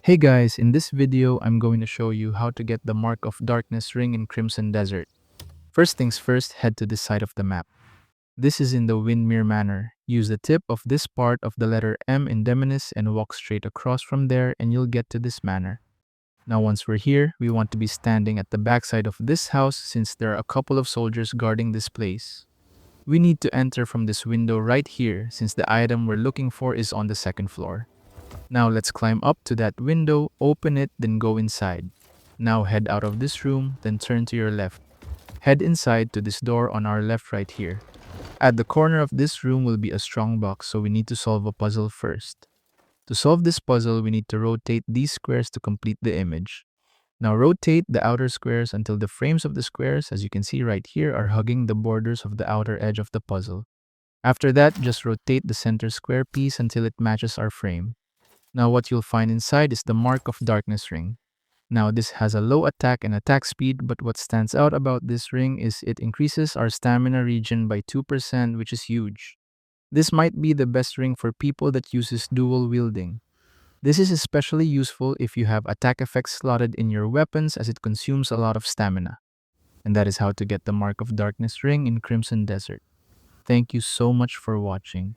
Hey guys, in this video, I'm going to show you how to get the Mark of Darkness ring in Crimson Desert. First things first, head to this side of the map. This is in the Windmere Manor. Use the tip of this part of the letter M in Demonis and walk straight across from there and you'll get to this manor. Now once we're here, we want to be standing at the backside of this house since there are a couple of soldiers guarding this place. We need to enter from this window right here since the item we're looking for is on the second floor. Now let's climb up to that window, open it, then go inside. Now head out of this room, then turn to your left. Head inside to this door on our left right here. At the corner of this room will be a strong box, so we need to solve a puzzle first. To solve this puzzle, we need to rotate these squares to complete the image. Now rotate the outer squares until the frames of the squares, as you can see right here, are hugging the borders of the outer edge of the puzzle. After that, just rotate the center square piece until it matches our frame. Now what you'll find inside is the Mark of Darkness ring. Now this has a low attack and attack speed, but what stands out about this ring is it increases our stamina regen by 2%, which is huge. This might be the best ring for people that uses dual wielding. This is especially useful if you have attack effects slotted in your weapons as it consumes a lot of stamina. And that is how to get the Mark of Darkness ring in Crimson Desert. Thank you so much for watching.